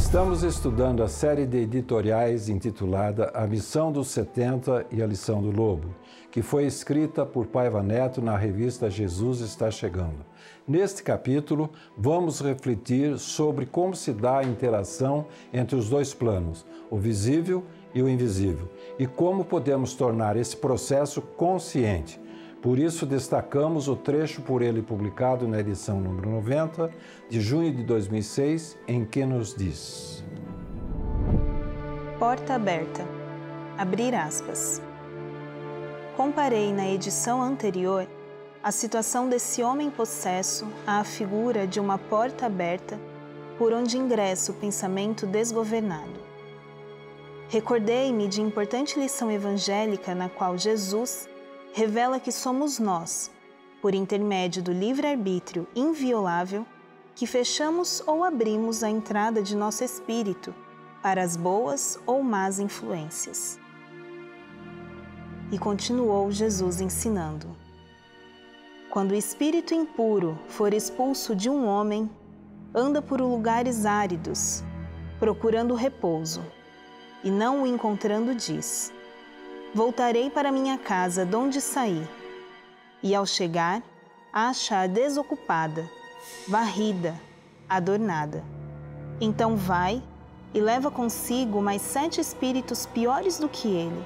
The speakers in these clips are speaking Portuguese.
Estamos estudando a série de editoriais intitulada A Missão dos 70 e a Lição do Lobo, que foi escrita por Paiva Neto na revista Jesus Está Chegando. Neste capítulo, vamos refletir sobre como se dá a interação entre os dois planos, o visível e o invisível, e como podemos tornar esse processo consciente. Por isso, destacamos o trecho por ele publicado na edição número 90, de junho de 2006, em que nos diz: Porta aberta. Abrir aspas. Comparei na edição anterior a situação desse homem possesso à figura de uma porta aberta por onde ingressa o pensamento desgovernado. Recordei-me de importante lição evangélica na qual Jesus revela que somos nós, por intermédio do livre-arbítrio inviolável, que fechamos ou abrimos a entrada de nosso espírito para as boas ou más influências. E continuou Jesus ensinando: quando o espírito impuro for expulso de um homem, anda por lugares áridos, procurando repouso, e não o encontrando diz: voltarei para minha casa donde saí, e ao chegar, a achar desocupada, varrida, adornada. Então vai e leva consigo mais 7 espíritos piores do que ele,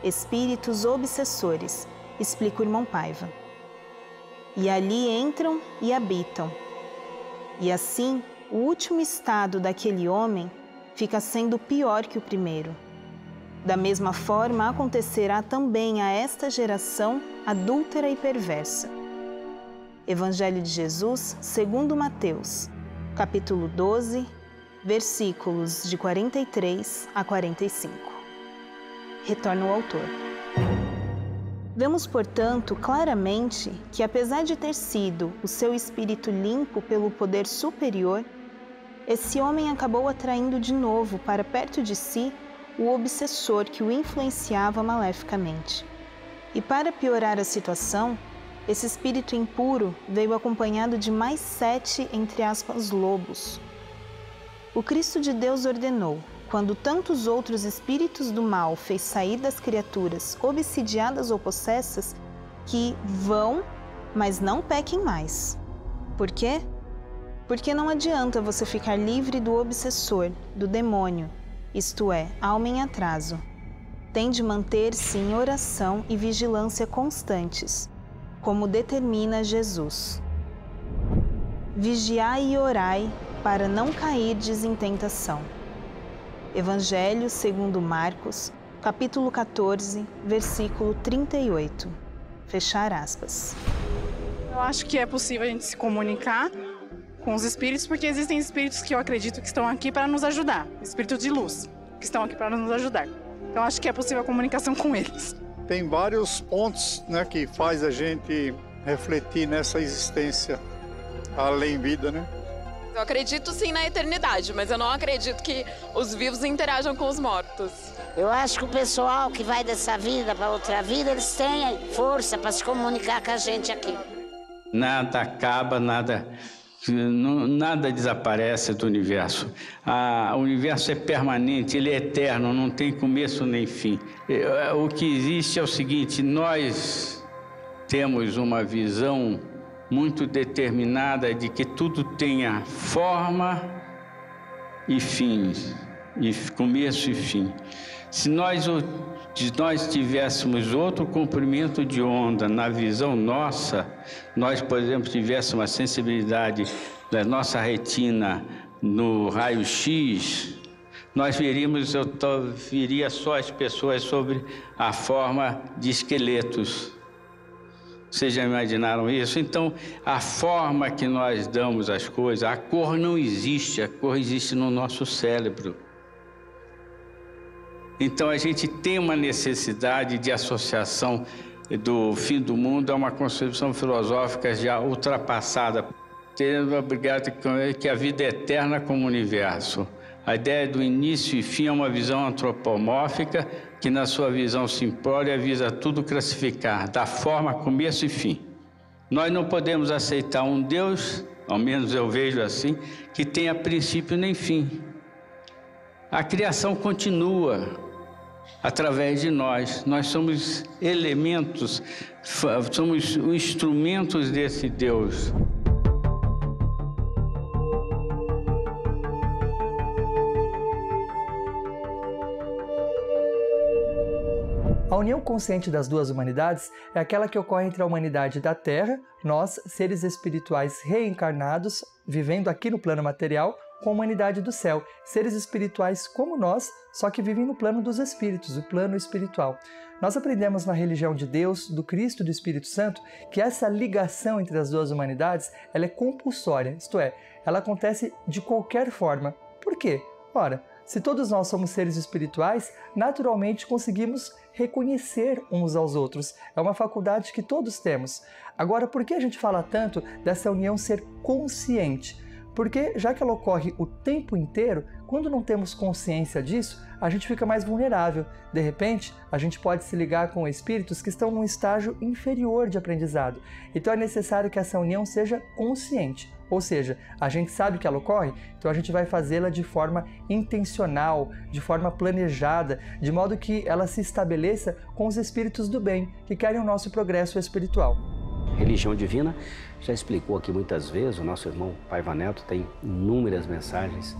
espíritos obsessores, explica o irmão Paiva. E ali entram e habitam. E assim, o último estado daquele homem fica sendo pior que o primeiro. Da mesma forma, acontecerá também a esta geração adúltera e perversa. Evangelho de Jesus, segundo Mateus, capítulo 12, versículos de 43 a 45. Retorna o autor. Vemos, portanto, claramente que, apesar de ter sido o seu espírito limpo pelo poder superior, esse homem acabou atraindo de novo para perto de si o obsessor que o influenciava maleficamente. E para piorar a situação, esse espírito impuro veio acompanhado de mais 7, entre aspas, lobos. O Cristo de Deus ordenou, quando tantos outros espíritos do mal fez sair das criaturas obsidiadas ou possessas, que vão, mas não pequem mais. Por quê? Porque não adianta você ficar livre do obsessor, do demônio, isto é, alma em atraso. Tem de manter-se em oração e vigilância constantes, como determina Jesus. Vigiai e orai para não cairdes em tentação. Evangelho segundo Marcos, capítulo 14, versículo 38. Fechar aspas. Eu acho que é possível a gente se comunicar com os espíritos, porque existem espíritos que eu acredito que estão aqui para nos ajudar, espíritos de luz, que estão aqui para nos ajudar. Então acho que é possível a comunicação com eles. Tem vários pontos, né, que faz a gente refletir nessa existência além vida, né? Eu acredito sim na eternidade, mas eu não acredito que os vivos interajam com os mortos. Eu acho que o pessoal que vai dessa vida para outra vida, eles têm força para se comunicar com a gente aqui. Nada acaba, nada desaparece do universo. O universo é permanente, ele é eterno, não tem começo nem fim. O que existe é o seguinte: nós temos uma visão muito determinada de que tudo tenha forma e fim, e começo e fim. Se nós tivéssemos outro comprimento de onda na visão nossa, nós, por exemplo, tivéssemos uma sensibilidade da nossa retina no raio-x, nós viria só as pessoas sobre a forma de esqueletos. Vocês já imaginaram isso? Então, a forma que nós damos às coisas, a cor não existe, a cor existe no nosso cérebro. Então, a gente tem uma necessidade de associação do fim do mundo a uma concepção filosófica já ultrapassada, tendo obrigado que a vida é eterna como universo. A ideia do início e fim é uma visão antropomórfica que, na sua visão simplória, visa tudo classificar, da forma, começo e fim. Nós não podemos aceitar um Deus, ao menos eu vejo assim, que tenha princípio nem fim. A criação continua através de nós. Nós somos elementos, somos instrumentos desse Deus. A união consciente das duas humanidades é aquela que ocorre entre a humanidade da Terra, nós, seres espirituais reencarnados, vivendo aqui no plano material, com a humanidade do céu, seres espirituais como nós, só que vivem no plano dos espíritos, o plano espiritual. Nós aprendemos na religião de Deus, do Cristo e do Espírito Santo, que essa ligação entre as duas humanidades ela é compulsória, isto é, ela acontece de qualquer forma. Por quê? Ora, se todos nós somos seres espirituais, naturalmente conseguimos reconhecer uns aos outros. É uma faculdade que todos temos. Agora, por que a gente fala tanto dessa união ser consciente? Porque, já que ela ocorre o tempo inteiro, quando não temos consciência disso, a gente fica mais vulnerável. De repente, a gente pode se ligar com espíritos que estão num estágio inferior de aprendizado. Então é necessário que essa união seja consciente. Ou seja, a gente sabe que ela ocorre, então a gente vai fazê-la de forma intencional, de forma planejada, de modo que ela se estabeleça com os espíritos do bem, que querem o nosso progresso espiritual. Religião divina, já explicou aqui muitas vezes, o nosso irmão Paiva Neto tem inúmeras mensagens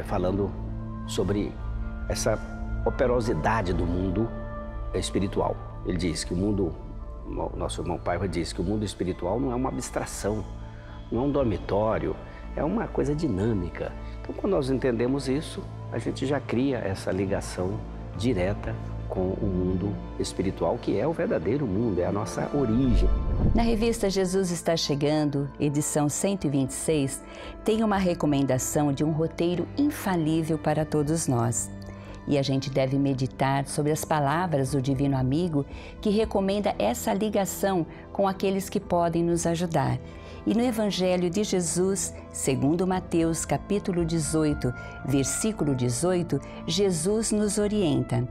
falando sobre essa operosidade do mundo espiritual. Ele diz que o nosso irmão Paiva diz que o mundo espiritual não é uma abstração, não é um dormitório, é uma coisa dinâmica. Então, quando nós entendemos isso, a gente já cria essa ligação direta com o mundo espiritual, que é o verdadeiro mundo, é a nossa origem. Na revista Jesus Está Chegando, edição 126, tem uma recomendação de um roteiro infalível para todos nós. E a gente deve meditar sobre as palavras do Divino Amigo que recomenda essa ligação com aqueles que podem nos ajudar. E no Evangelho de Jesus, segundo Mateus, capítulo 18, versículo 18, Jesus nos orienta.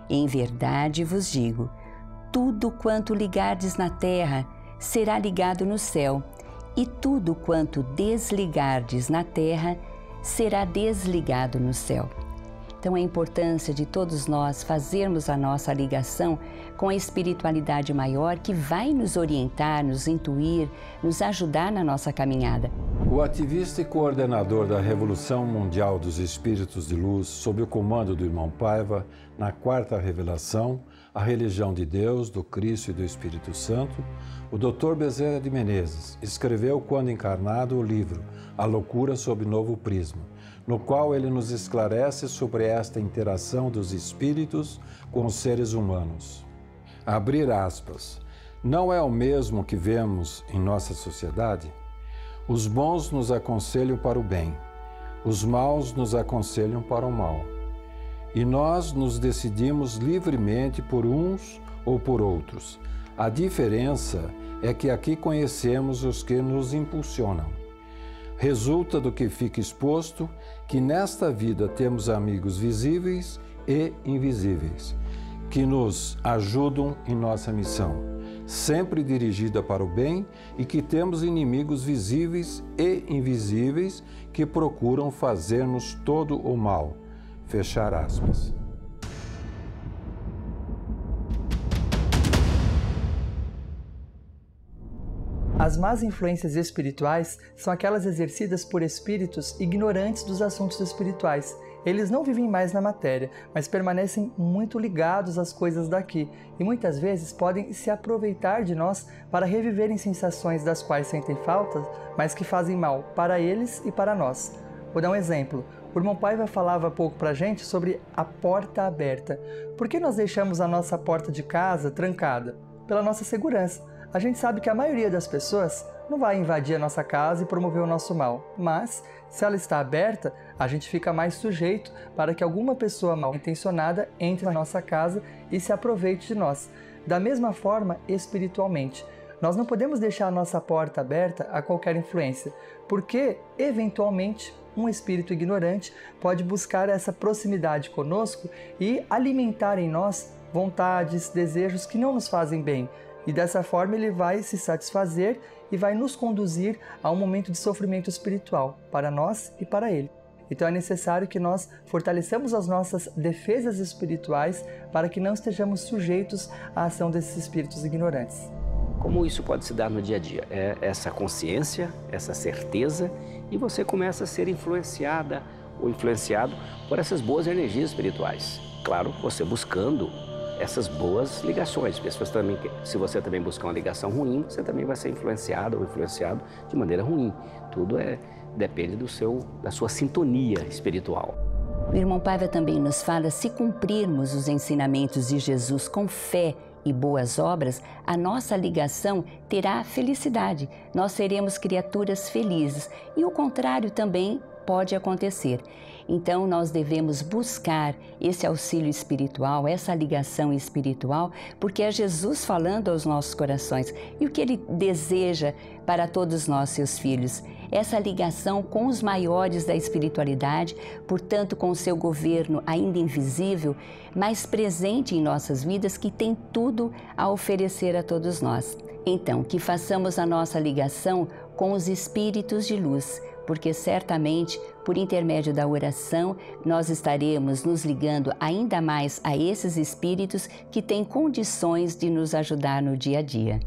Em verdade vos digo, tudo quanto ligardes na terra será ligado no céu, e tudo quanto desligardes na terra será desligado no céu. Então, a importância de todos nós fazermos a nossa ligação com a espiritualidade maior que vai nos orientar, nos intuir, nos ajudar na nossa caminhada. O ativista e coordenador da Revolução Mundial dos Espíritos de Luz, sob o comando do irmão Paiva, na quarta revelação, a religião de Deus, do Cristo e do Espírito Santo, o Dr. Bezerra de Menezes escreveu, quando encarnado, o livro A Loucura sob Novo Prisma, no qual ele nos esclarece sobre esta interação dos espíritos com os seres humanos. Abrir aspas. Não é o mesmo que vemos em nossa sociedade? Os bons nos aconselham para o bem, os maus nos aconselham para o mal. E nós nos decidimos livremente por uns ou por outros. A diferença é que aqui conhecemos os que nos impulsionam. Resulta do que fica exposto que nesta vida temos amigos visíveis e invisíveis, que nos ajudam em nossa missão, sempre dirigida para o bem, e que temos inimigos visíveis e invisíveis que procuram fazer-nos todo o mal. Fechar aspas. As más influências espirituais são aquelas exercidas por espíritos ignorantes dos assuntos espirituais. Eles não vivem mais na matéria, mas permanecem muito ligados às coisas daqui e muitas vezes podem se aproveitar de nós para reviverem sensações das quais sentem falta, mas que fazem mal para eles e para nós. Vou dar um exemplo. O irmão Paiva falava há pouco para a gente sobre a porta aberta. Por que nós deixamos a nossa porta de casa trancada? Pela nossa segurança. A gente sabe que a maioria das pessoas não vai invadir a nossa casa e promover o nosso mal, mas se ela está aberta, a gente fica mais sujeito para que alguma pessoa mal intencionada entre na nossa casa e se aproveite de nós. Da mesma forma, espiritualmente, nós não podemos deixar a nossa porta aberta a qualquer influência, porque, eventualmente, um espírito ignorante pode buscar essa proximidade conosco e alimentar em nós vontades, desejos que não nos fazem bem. E dessa forma ele vai se satisfazer e vai nos conduzir a um momento de sofrimento espiritual, para nós e para ele. Então é necessário que nós fortaleçamos as nossas defesas espirituais para que não estejamos sujeitos à ação desses espíritos ignorantes. Como isso pode se dar no dia a dia? É essa consciência, essa certeza, e você começa a ser influenciada ou influenciado por essas boas energias espirituais. Claro, você buscando essas boas ligações. Se você também buscar uma ligação ruim, você também vai ser influenciado ou influenciado de maneira ruim. Tudo depende da sua sintonia espiritual. O irmão Paiva também nos fala: se cumprirmos os ensinamentos de Jesus com fé e boas obras, a nossa ligação terá felicidade. Nós seremos criaturas felizes. E o contrário também pode acontecer. Então, nós devemos buscar esse auxílio espiritual, essa ligação espiritual, porque é Jesus falando aos nossos corações. E o que Ele deseja para todos nós, seus filhos? Essa ligação com os maiores da espiritualidade, portanto, com o seu governo ainda invisível, mas presente em nossas vidas, que tem tudo a oferecer a todos nós. Então, que façamos a nossa ligação com os espíritos de luz, porque certamente, por intermédio da oração, nós estaremos nos ligando ainda mais a esses espíritos que têm condições de nos ajudar no dia a dia.